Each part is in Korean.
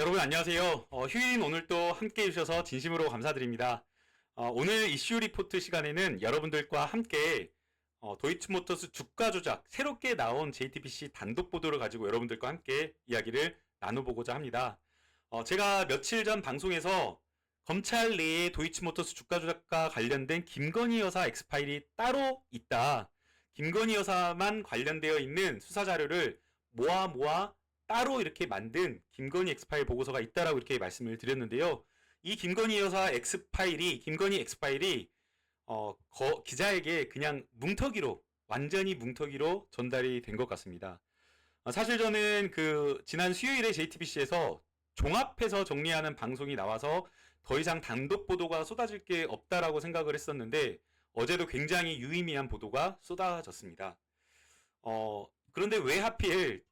여러분 안녕하세요. 휴일인 오늘 또 함께 해주셔서 진심으로 감사드립니다. 오늘 이슈 리포트 시간에는 여러분들과 함께 도이치모터스 주가 조작, 새롭게 나온 JTBC 단독 보도를 가지고 여러분들과 함께 이야기를 나눠보고자 합니다. 제가 며칠 전 방송에서 검찰 내에 도이치모터스 주가 조작과 관련된 김건희 여사 엑스파일이 따로 있다. 김건희 여사만 관련되어 있는 수사 자료를 모아 따로 이렇게 만든 김건희 엑스파일 보고서가 있다라고 이렇게 말씀을 드렸는데요. 이 김건희 여사 김건희 엑스파일이 기자에게 그냥 완전히 뭉터기로 전달이 된 것 같습니다. 사실 저는 지난 수요일에 JTBC에서 종합해서 정리하는 방송이 나와서 더 이상 단독 보도가 쏟아질 게 없다라고 생각을 했었는데 어제도 굉장히 유의미한 보도가 쏟아졌습니다. 그런데 왜 하필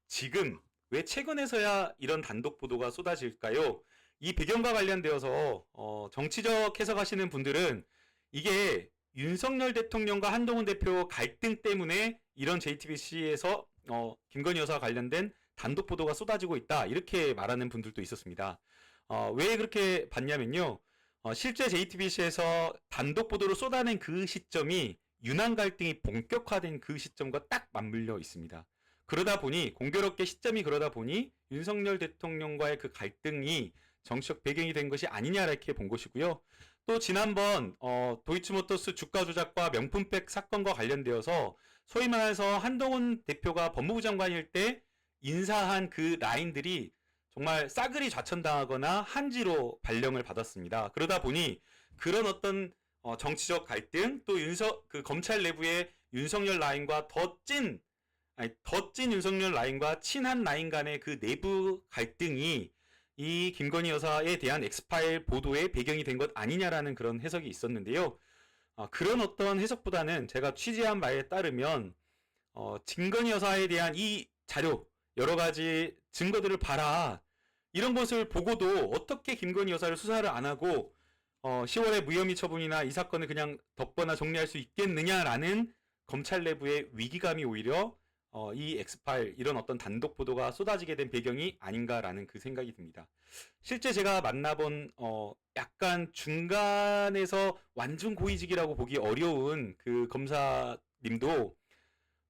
왜 최근에서야 이런 단독 보도가 쏟아질까요? 이 배경과 관련되어서 정치적 해석하시는 분들은 이게 윤석열 대통령과 한동훈 대표 갈등 때문에 이런 JTBC에서 김건희 여사와 관련된 단독 보도가 쏟아지고 있다 이렇게 말하는 분들도 있었습니다. 왜 그렇게 봤냐면요. 실제 JTBC에서 단독 보도를 쏟아낸 그 시점이 윤한 갈등이 본격화된 그 시점과 딱 맞물려 있습니다. 공교롭게 시점이 그러다 보니 윤석열 대통령과의 그 갈등이 정치적 배경이 된 것이 아니냐 이렇게 본 것이고요. 또 지난번 도이치모터스 주가 조작과 명품백 사건과 관련되어서 소위 말해서 한동훈 대표가 법무부 장관일 때 인사한 그 라인들이 정말 싸그리 좌천당하거나 한지로 발령을 받았습니다. 그러다 보니 그런 어떤 정치적 갈등 또 검찰 내부의 윤석열 라인과 더 찐 윤석열 라인과 친한 라인 간의 그 내부 갈등이 이 김건희 여사에 대한 엑스파일 보도의 배경이 된 것 아니냐라는 그런 해석이 있었는데요. 그런 어떤 해석보다는 제가 취재한 바에 따르면 김건희 여사에 대한 이 자료 여러 가지 증거들을 봐라. 이런 것을 보고도 어떻게 김건희 여사를 수사를 안 하고 10월에 무혐의 처분이나 이 사건을 그냥 덮거나 정리할 수 있겠느냐라는 검찰 내부의 위기감이 오히려 이 엑스파일 이런 어떤 단독 보도가 쏟아지게 된 배경이 아닌가라는 그 생각이 듭니다. 실제 제가 만나본 약간 중간에서 완전 고위직이라고 보기 어려운 그 검사님도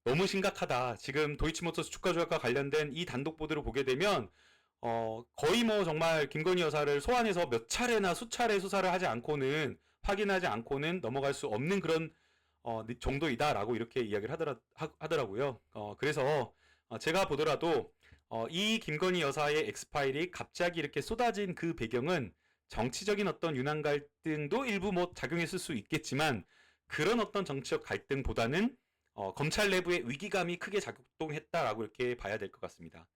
너무 심각하다. 지금 도이치모터스 주가 조작과 관련된 이 단독 보도를 보게 되면 거의 정말 김건희 여사를 소환해서 몇 차례나 수차례 수사를 확인하지 않고는 넘어갈 수 없는 그런 정도이다라고 이렇게 이야기를 하더라고요. 그래서 제가 보더라도 이 김건희 여사의 엑스파일이 갑자기 이렇게 쏟아진 그 배경은 정치적인 어떤 윤한 갈등도 일부 작용했을 수 있겠지만 그런 어떤 정치적 갈등보다는 검찰 내부의 위기감이 크게 작동했다라고 이렇게 봐야 될 것 같습니다.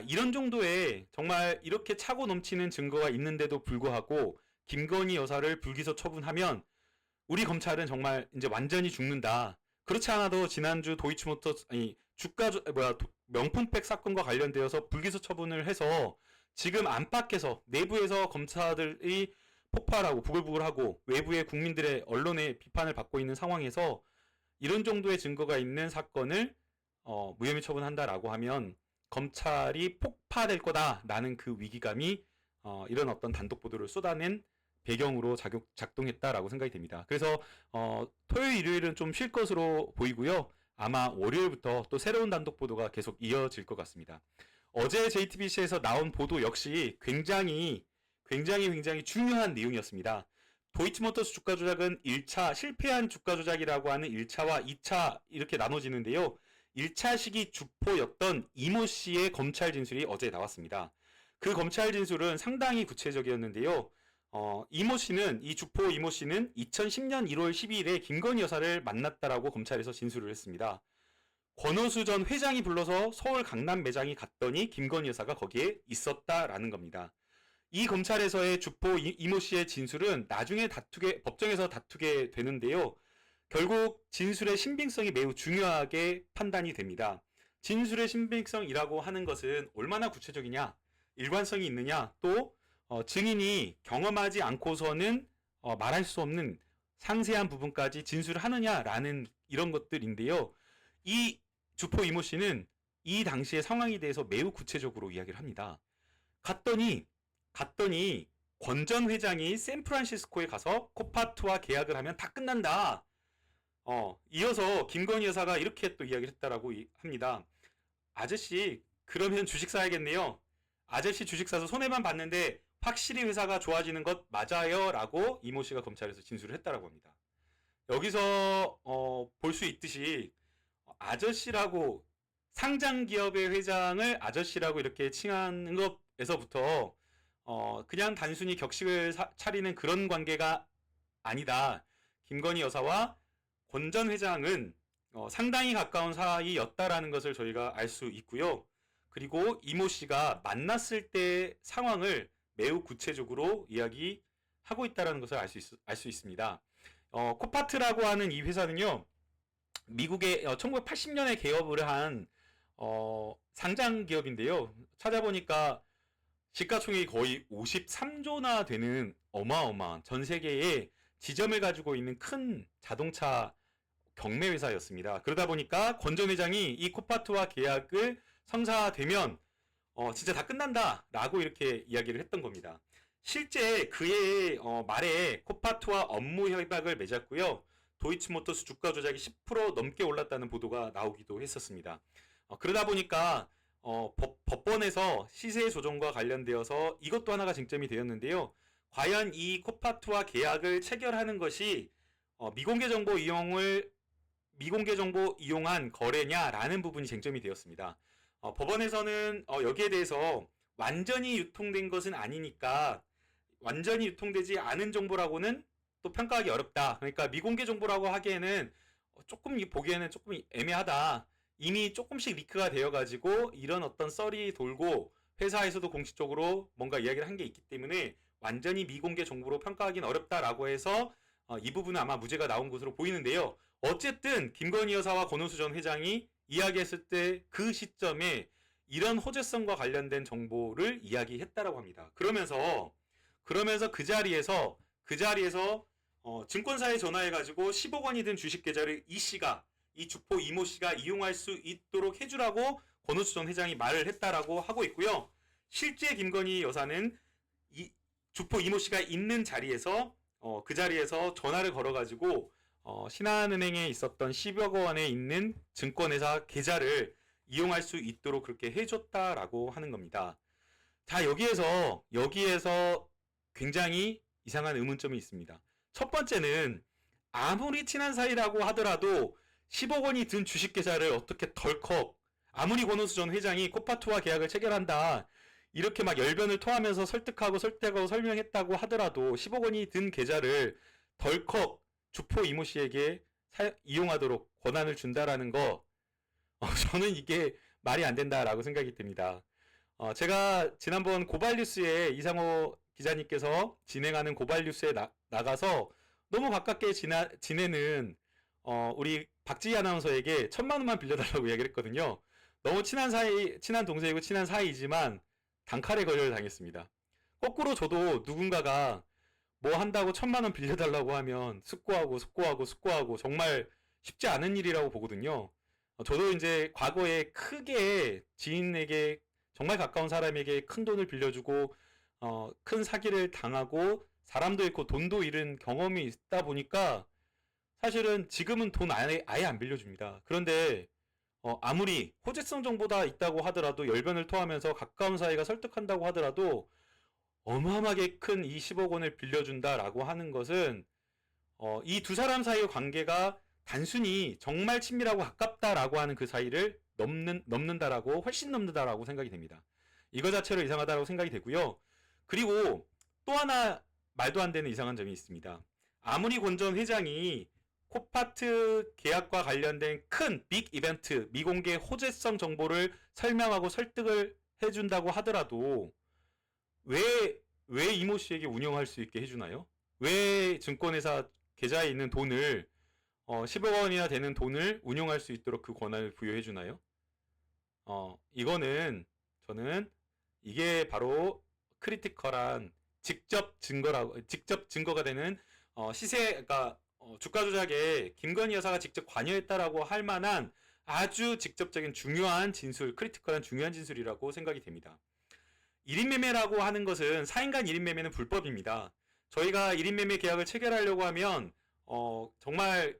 이런 정도의 정말 이렇게 차고 넘치는 증거가 있는데도 불구하고 김건희 여사를 불기소 처분하면 우리 검찰은 정말 이제 완전히 죽는다. 그렇지 않아도 지난주 명품백 사건과 관련되어서 불기소 처분을 해서 지금 안팎에서 내부에서 검사들이 폭발하고 부글부글하고 외부의 국민들의 언론의 비판을 받고 있는 상황에서 이런 정도의 증거가 있는 사건을 무혐의 처분한다라고 하면 검찰이 폭파될 거다라는 그 위기감이 이런 어떤 단독 보도를 쏟아낸 배경으로 작동했다라고 생각이 됩니다. 그래서 토요일, 일요일은 좀 쉴 것으로 보이고요. 아마 월요일부터 또 새로운 단독 보도가 계속 이어질 것 같습니다. 어제 JTBC에서 나온 보도 역시 굉장히 중요한 내용이었습니다. 도이치모터스 주가 조작은 1차 실패한 주가 조작이라고 하는 1차와 2차 이렇게 나눠지는데요. 1차 시기 주포였던 이모 씨의 검찰 진술이 어제 나왔습니다. 그 검찰 진술은 상당히 구체적이었는데요. 주포 이모 씨는 2010년 1월 12일에 김건희 여사를 만났다라고 검찰에서 진술을 했습니다. 권오수 전 회장이 불러서 서울 강남 매장에 갔더니 김건희 여사가 거기에 있었다라는 겁니다. 이 검찰에서의 주포 이모 씨의 진술은 나중에 법정에서 다투게 되는데요. 결국 진술의 신빙성이 매우 중요하게 판단이 됩니다. 진술의 신빙성이라고 하는 것은 얼마나 구체적이냐, 일관성이 있느냐, 또 증인이 경험하지 않고서는 말할 수 없는 상세한 부분까지 진술을 하느냐라는 이런 것들인데요. 이 주포 이모 씨는 이 당시의 상황에 대해서 매우 구체적으로 이야기를 합니다. 갔더니 갔더니 권 전 회장이 샌프란시스코에 가서 코파트와 계약을 하면 다 끝난다. 이어서 김건희 여사가 이렇게 또 이야기를 했다라고 합니다. 아저씨, 그러면 주식 사야겠네요. 아저씨 주식 사서 손해만 봤는데 확실히 회사가 좋아지는 것 맞아요. 라고 이모 씨가 검찰에서 진술을 했다라고 합니다. 여기서 볼 수 있듯이 아저씨라고 상장 기업의 회장을 아저씨라고 이렇게 칭하는 것에서부터 그냥 단순히 격식을 차리는 그런 관계가 아니다. 김건희 여사와 권 전 회장은 상당히 가까운 사이였다라는 것을 저희가 알 수 있고요. 그리고 이모 씨가 만났을 때 상황을 매우 구체적으로 이야기하고 있다는 것을 알 수 있습니다. 코파트라고 하는 이 회사는요, 미국에 1980년에 개업을 한 상장 기업인데요. 찾아보니까 시가총액이 거의 53조나 되는 어마어마한 전 세계에 지점을 가지고 있는 큰 자동차 경매 회사였습니다. 그러다 보니까 권 전 회장이 이 코파트와 계약을 성사되면 진짜 다 끝난다 라고 이렇게 이야기를 했던 겁니다. 실제 그의 말에 코파트와 업무 협약을 맺었고요. 도이치모터스 주가 조작이 10% 넘게 올랐다는 보도가 나오기도 했었습니다. 그러다 보니까 법원에서 시세 조정과 관련되어서 이것도 하나가 쟁점이 되었는데요. 과연 이 코파트와 계약을 체결하는 것이 미공개 정보 이용한 거래냐라는 부분이 쟁점이 되었습니다. 법원에서는 여기에 대해서 완전히 유통된 것은 아니니까 완전히 유통되지 않은 정보라고는 또 평가하기 어렵다. 그러니까 미공개 정보라고 하기에는 조금 보기에는 조금 애매하다. 이미 조금씩 리크가 되어가지고 이런 어떤 썰이 돌고 회사에서도 공식적으로 뭔가 이야기를 한 게 있기 때문에 완전히 미공개 정보로 평가하기는 어렵다라고 해서 이 부분은 아마 무죄가 나온 것으로 보이는데요. 어쨌든 김건희 여사와 권오수 전 회장이 이야기했을 때 그 시점에 이런 호재성과 관련된 정보를 이야기했다라고 합니다. 그러면서 그 자리에서 증권사에 전화해가지고 10억 원이 든 주식 계좌를 이 주포 이모 씨가 이용할 수 있도록 해주라고 권오수 전 회장이 말을 했다라고 하고 있고요. 실제 김건희 여사는 이 주포 이모 씨가 있는 자리에서 그 자리에서 전화를 걸어가지고 신한은행에 있었던 10억 원에 있는 증권회사 계좌를 이용할 수 있도록 그렇게 해줬다라고 하는 겁니다. 자, 여기에서 굉장히 이상한 의문점이 있습니다. 첫 번째는 아무리 친한 사이라고 하더라도 10억 원이 든 주식 계좌를 어떻게 덜컥 아무리 권오수 전 회장이 코파트와 계약을 체결한다 이렇게 막 열변을 토하면서 설득하고 설명했다고 하더라도 10억 원이 든 계좌를 덜컥 주포 이모 씨에게 이용하도록 권한을 준다라는 거 저는 이게 말이 안 된다라고 생각이 듭니다. 제가 지난번 고발뉴스에 이상호 기자님께서 진행하는 고발뉴스에 나가서 너무 가깝게 지내는 우리 박지희 아나운서에게 1,000만 원만 빌려달라고 이야기를 했거든요. 너무 친한 동생이고 친한 사이이지만 단칼에 거절을 당했습니다. 거꾸로 저도 누군가가 뭐 한다고 1,000만 원 빌려달라고 하면 숙고하고 정말 쉽지 않은 일이라고 보거든요. 저도 이제 과거에 크게 지인에게 정말 가까운 사람에게 큰 돈을 빌려주고 큰 사기를 당하고 사람도 잃고 돈도 잃은 경험이 있다 보니까 사실은 지금은 돈 아예 안 빌려줍니다. 그런데 아무리 호재성 정보가 있다고 하더라도 열변을 토하면서 가까운 사이가 설득한다고 하더라도 어마어마하게 큰 이 10억 원을 빌려준다라고 하는 것은 이 두 사람 사이의 관계가 단순히 정말 친밀하고 가깝다라고 하는 그 사이를 훨씬 넘는다라고 생각이 됩니다. 이거 자체로 이상하다고 생각이 되고요. 그리고 또 하나 말도 안 되는 이상한 점이 있습니다. 아무리 권 전 회장이 코파트 계약과 관련된 큰 빅 이벤트, 미공개 호재성 정보를 설명하고 설득을 해준다고 하더라도 왜 이모 씨에게 운영할 수 있게 해주나요? 왜 증권회사 계좌에 있는 돈을 10억 원이나 되는 돈을 운용할 수 있도록 그 권한을 부여해 주나요? 이거는 저는 이게 바로 크리티컬한 직접 증거가 되는 그러니까 주가 조작에 김건희 여사가 직접 관여했다라고 할 만한 아주 직접적인 중요한 진술, 크리티컬한 중요한 진술이라고 생각이 됩니다. 1인 매매라고 하는 것은 4인 간 1인 매매는 불법입니다. 저희가 1인 매매 계약을 체결하려고 하면 정말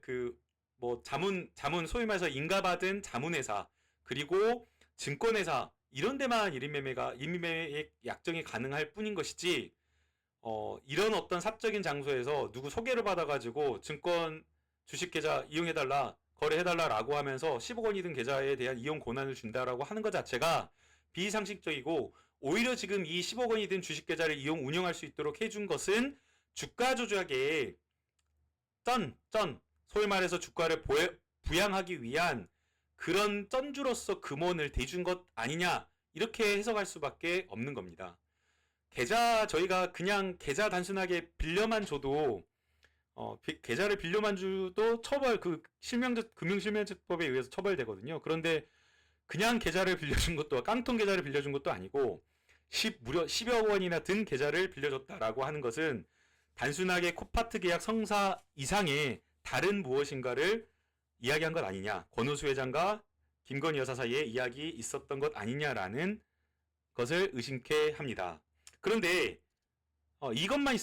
자문 소위 말해서 인가받은 자문회사 그리고 증권회사 이런 데만 1인 매매 약정이 가능할 뿐인 것이지 이런 어떤 사적인 장소에서 누구 소개를 받아가지고 증권 주식 계좌 이용해달라 거래해달라라고 하면서 10억 원이 든 계좌에 대한 이용 권한을 준다라고 하는 것 자체가 비상식적이고 오히려 지금 이 10억 원이 든 주식 계좌를 운영할 수 있도록 해준 것은 주가 조작에 소위 말해서 주가를 부양하기 위한 그런 쩐주로서 금원을 대준 것 아니냐 이렇게 해석할 수밖에 없는 겁니다. 저희가 그냥 계좌 단순하게 빌려만 줘도 계좌를 빌려만 줘도 금융실명제법에 의해서 처벌되거든요. 그런데 그냥 계좌를 빌려준 것도 깡통 계좌를 빌려준 것도 아니고 무려 10여 원이나 든 계좌를 빌려줬다라고 하는 것은 단순하게 코파트 계약 성사 이상의 다른 무엇인가를 이야기한 것 아니냐, 권오수 회장과 김건희 여사 사이에 이야기 있었던 것 아니냐라는 것을 의심케 합니다. 그런데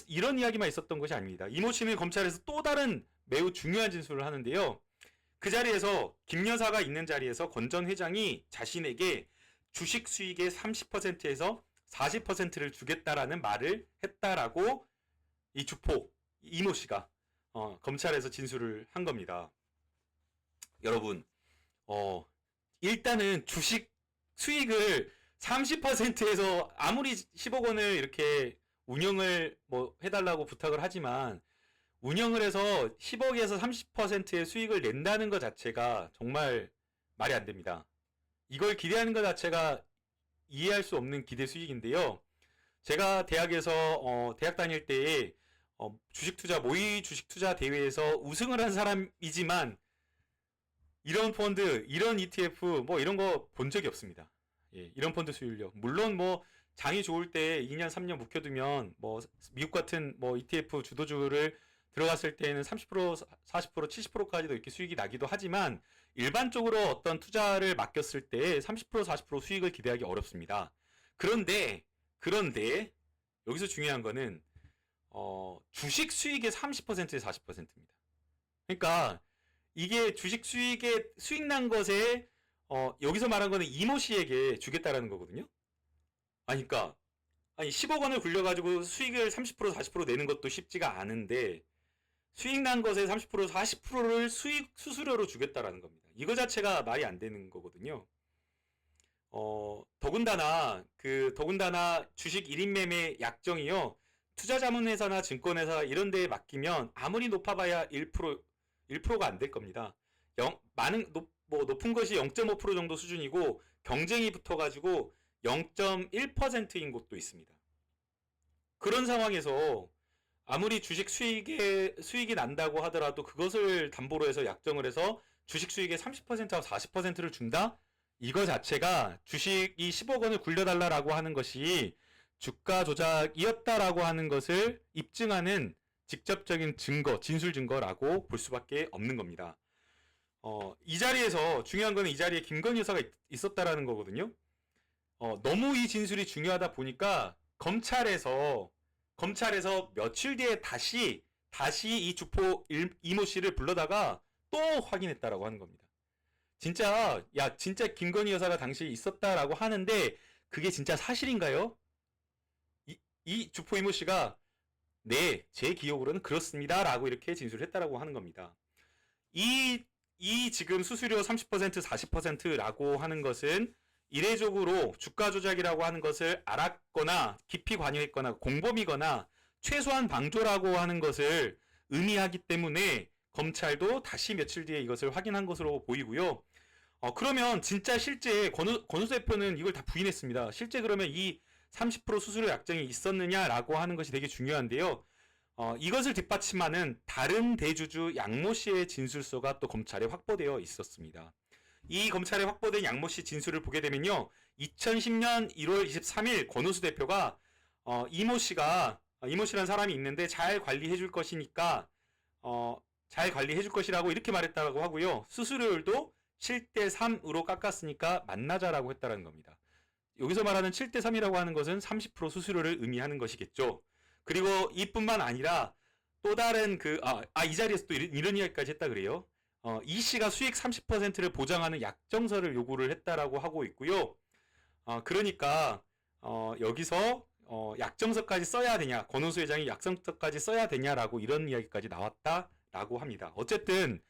이런 이야기만 있었던 것이 아닙니다. 이모 씨는 검찰에서 또 다른 매우 중요한 진술을 하는데요. 그 자리에서 김 여사가 있는 자리에서 권 전 회장이 자신에게 주식 수익의 30%에서 40%를 주겠다라는 말을 했다라고 이 주포 이모 씨가 검찰에서 진술을 한 겁니다. 여러분, 일단은 주식 수익을 30%에서 아무리 10억 원을 이렇게 운영을 해달라고 부탁을 하지만 운영을 해서 10억에서 30%의 수익을 낸다는 것 자체가 정말 말이 안 됩니다. 이걸 기대하는 것 자체가 이해할 수 없는 기대 수익인데요. 제가 대학에서 대학 다닐 때에 모의 주식 투자 대회에서 우승을 한 사람이지만 이런 펀드, 이런 ETF 이런 거 본 적이 없습니다. 예, 이런 펀드 수익률요. 물론 장이 좋을 때 2년 3년 묵혀두면 미국 같은 ETF 주도주를 들어갔을 때는 30%, 40%, 70%까지도 이렇게 수익이 나기도 하지만 일반적으로 어떤 투자를 맡겼을 때 30%, 40% 수익을 기대하기 어렵습니다. 그런데 여기서 중요한 거는 주식 수익의 30%에 40%입니다. 그러니까 이게 주식 수익 난 것에 여기서 말한 거는 이모 씨에게 주겠다라는 거거든요. 그러니까 10억 원을 굴려가지고 수익을 30%, 40% 내는 것도 쉽지가 않은데 수익 난 것의 30%, 40%를 수수료로 주겠다라는 겁니다. 이거 자체가 말이 안 되는 거거든요. 더군다나 주식 1인 매매 약정이요. 투자자문회사나 증권회사 이런 데에 맡기면 아무리 높아봐야 1%가 안 될 겁니다. 높은 것이 0.5% 정도 수준이고 경쟁이 붙어가지고 0.1%인 곳도 있습니다. 그런 상황에서 아무리 주식 수익이 난다고 하더라도 그것을 담보로 해서 약정을 해서 주식 수익의 30%와 40%를 준다? 이거 자체가 주식이 10억 원을 굴려달라고 하는 것이 주가 조작이었다라고 하는 것을 입증하는 직접적인 진술 증거라고 볼 수밖에 없는 겁니다. 이 자리에서 중요한 거는 이 자리에 김건희 여사가 있었다라는 거거든요. 너무 이 진술이 중요하다 보니까 검찰에서 며칠 뒤에 다시 이 주포 이모 씨를 불러다가 또 확인했다라고 하는 겁니다. 진짜 김건희 여사가 당시 있었다라고 하는데 그게 진짜 사실인가요? 이 주포 이모 씨가 네, 제 기억으로는 그렇습니다라고 이렇게 진술을 했다라고 하는 겁니다. 이 지금 수수료 30%, 40%라고 하는 것은 이례적으로 주가 조작이라고 하는 것을 알았거나 깊이 관여했거나 공범이거나 최소한 방조라고 하는 것을 의미하기 때문에 검찰도 다시 며칠 뒤에 이것을 확인한 것으로 보이고요. 그러면 진짜 실제 권오수 대표는 이걸 다 부인했습니다. 실제 그러면 이 30% 수수료 약정이 있었느냐라고 하는 것이 되게 중요한데요. 이것을 뒷받침하는 다른 대주주 양모 씨의 진술서가 또 검찰에 확보되어 있었습니다. 이 검찰에 확보된 양모 씨 진술을 보게 되면요. 2010년 1월 23일 권오수 대표가 이모 씨라는 사람이 있는데 잘 관리해 줄 것이니까 잘 관리해 줄 것이라고 이렇게 말했다고 하고요. 수수료율도 7대 3으로 깎았으니까 만나자라고 했다는 겁니다. 여기서 말하는 7대3이라고 하는 것은 30% 수수료를 의미하는 것이겠죠. 그리고 이뿐만 아니라 또 다른 이 자리에서 또 이런 이야기까지 했다 그래요. 이 씨가 수익 30%를 보장하는 약정서를 요구를 했다라고 하고 있고요. 그러니까 여기서 약정서까지 써야 되냐, 권오수 회장이 약정서까지 써야 되냐라고 이런 이야기까지 나왔다라고 합니다. 어쨌든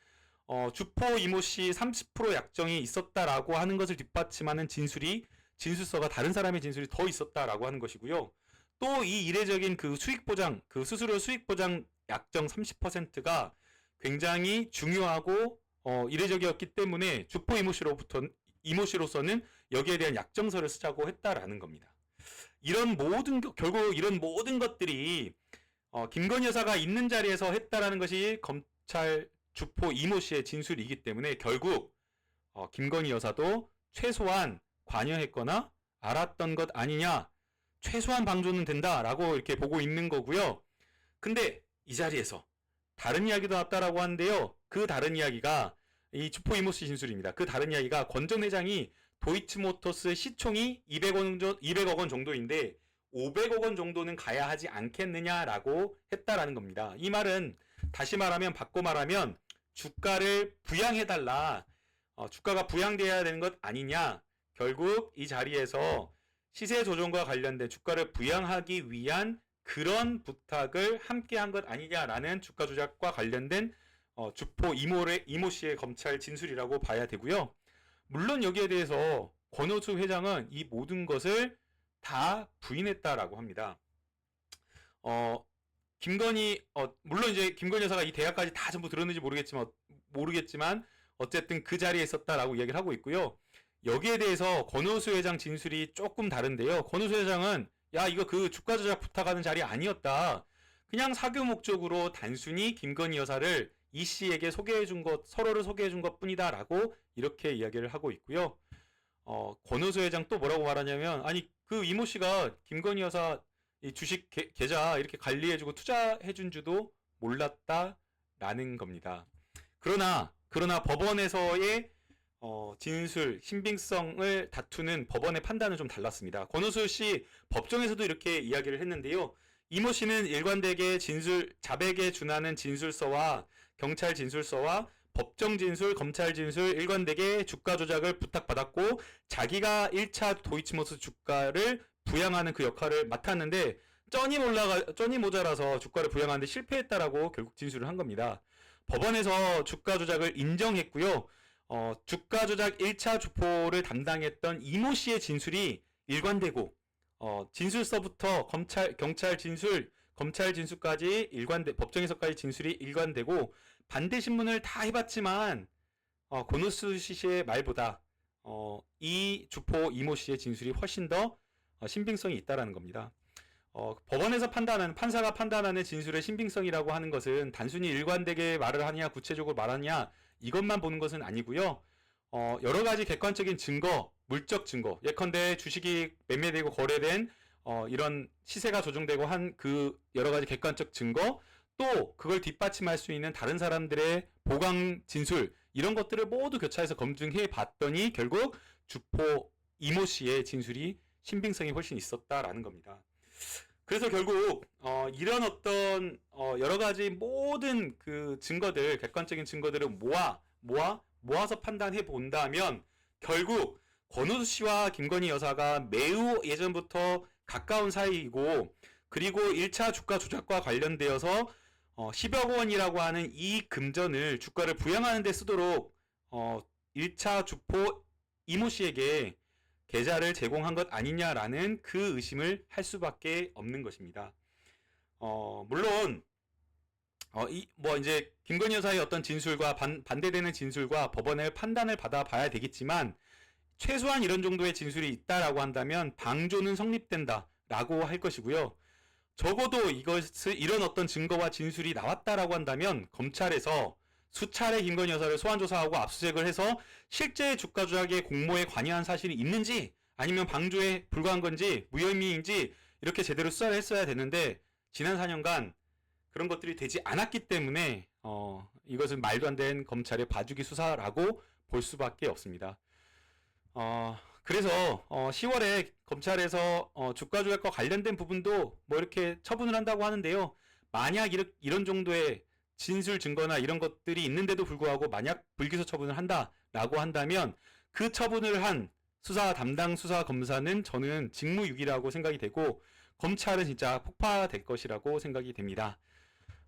주포 이모 씨 30% 약정이 있었다라고 하는 것을 뒷받침하는 진술서가 다른 사람의 진술이 더 있었다라고 하는 것이고요. 또 이 이례적인 그 수익보장, 그 수수료 수익보장 약정 30%가 굉장히 중요하고 이례적이었기 때문에 주포 이모 씨로서는 여기에 대한 약정서를 쓰자고 했다라는 겁니다. 결국 이런 모든 것들이 김건희 여사가 있는 자리에서 했다라는 것이 검찰 주포 이모 씨의 진술이기 때문에 결국 김건희 여사도 최소한 관여했거나 알았던 것 아니냐, 최소한 방조는 된다라고 이렇게 보고 있는 거고요. 근데 이 자리에서 다른 이야기도 나왔다라고 하는데요. 그 다른 이야기가 이 주포 이모 씨 진술입니다. 그 다른 이야기가 권 전 회장이 도이치모터스 시총이 200억 원 정도인데 500억 원 정도는 가야 하지 않겠느냐라고 했다라는 겁니다. 이 말은 다시 말하면, 바꿔 말하면 주가를 부양해달라, 주가가 부양돼야 되는 것 아니냐, 결국 이 자리에서 시세 조정과 관련된 주가를 부양하기 위한 그런 부탁을 함께 한 것 아니냐라는 주가 조작과 관련된 주포 이모 씨의 검찰 진술이라고 봐야 되고요. 물론 여기에 대해서 권오수 회장은 이 모든 것을 다 부인했다라고 합니다. 물론 이제 김건희 여사가 이 대화까지 다 전부 들었는지 모르겠지만 어쨌든 그 자리에 있었다라고 이야기를 하고 있고요. 여기에 대해서 권오수 회장 진술이 조금 다른데요. 권오수 회장은 이거 그 주가 조작 부탁하는 자리 아니었다, 그냥 사교 목적으로 단순히 김건희 여사를 이 씨에게 서로를 소개해준 것 뿐이다라고 이렇게 이야기를 하고 있고요. 권오수 회장 또 뭐라고 말하냐면, 그 이모 씨가 김건희 여사 이 주식 계좌 이렇게 관리해주고 투자해준 줄도 몰랐다라는 겁니다. 그러나 법원에서의 진술, 신빙성을 다투는 법원의 판단은 좀 달랐습니다. 권오수 씨 법정에서도 이렇게 이야기를 했는데요. 이모 씨는 일관되게 자백에 준하는 진술서와 경찰 진술서와 법정 진술, 검찰 진술 일관되게 주가 조작을 부탁받았고 자기가 1차 도이치모터스 주가를 부양하는 그 역할을 맡았는데 쩐이 모자라서 주가를 부양하는데 실패했다라고 결국 진술을 한 겁니다. 법원에서 주가 조작을 인정했고요. 주가 조작 1차 주포를 담당했던 이모 씨의 진술이 일관되고 진술서부터 경찰 진술, 검찰 진술까지 법정에서까지 진술이 일관되고 반대 신문을 다 해봤지만 권오수 씨의 말보다 이 주포 이모 씨의 진술이 훨씬 더 신빙성이 있다라는 겁니다. 판사가 판단하는 진술의 신빙성이라고 하는 것은 단순히 일관되게 말을 하냐, 구체적으로 말하냐, 이것만 보는 것은 아니고요. 여러 가지 객관적인 증거, 물적 증거, 예컨대 주식이 매매되고 거래된 이런 시세가 조정되고 한 그 여러 가지 객관적 증거, 또 그걸 뒷받침할 수 있는 다른 사람들의 보강 진술, 이런 것들을 모두 교차해서 검증해 봤더니 결국 주포 이모 씨의 진술이 신빙성이 훨씬 있었다라는 겁니다. 그래서 결국 이런 어떤 여러 가지 모든 그 증거들, 객관적인 증거들을 모아서 판단해 본다면 결국 권오수 씨와 김건희 여사가 매우 예전부터 가까운 사이이고, 그리고 1차 주가 조작과 관련되어서 10억 원이라고 하는 이 금전을 주가를 부양하는 데 쓰도록 1차 주포 이모 씨에게 계좌를 제공한 것 아니냐라는 그 의심을 할 수밖에 없는 것입니다. 물론 이제 김건희 여사의 어떤 진술과 반대되는 진술과 법원의 판단을 받아봐야 되겠지만, 최소한 이런 정도의 진술이 있다라고 한다면 방조는 성립된다라고 할 것이고요. 적어도 이런 어떤 증거와 진술이 나왔다라고 한다면 검찰에서 수차례 김건희 여사를 소환 조사하고 압수수색을 해서 실제 주가 조작의 공모에 관여한 사실이 있는지, 아니면 방조에 불과한 건지 무혐의인지 이렇게 제대로 수사를 했어야 되는데, 지난 4년간 그런 것들이 되지 않았기 때문에 이것은 말도 안 되는 검찰의 봐주기 수사라고 볼 수밖에 없습니다. 그래서 10월에 검찰에서 주가 조작과 관련된 부분도 뭐 이렇게 처분을 한다고 하는데요. 만약 이런 정도의 진술 증거나 이런 것들이 있는데도 불구하고 만약 불기소 처분을 한다라고 한다면 그 처분을 한 수사 담당 수사 검사는 저는 직무유기라고 생각이 되고 검찰은 진짜 폭파될 것이라고 생각이 됩니다.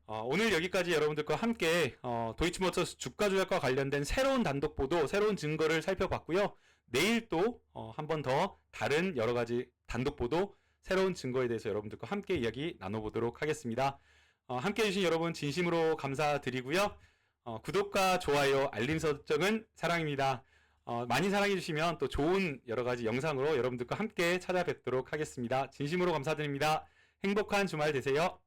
오늘 여기까지 여러분들과 함께 도이치모터스 주가 조작과 관련된 새로운 단독 보도, 새로운 증거를 살펴봤고요. 내일 또 한 번 더 다른 여러 가지 단독 보도, 새로운 증거에 대해서 여러분들과 함께 이야기 나눠보도록 하겠습니다. 함께 해주신 여러분 진심으로 감사드리고요. 구독과 좋아요, 알림 설정은 사랑입니다. 많이 사랑해주시면 또 좋은 여러 가지 영상으로 여러분들과 함께 찾아뵙도록 하겠습니다. 진심으로 감사드립니다. 행복한 주말 되세요.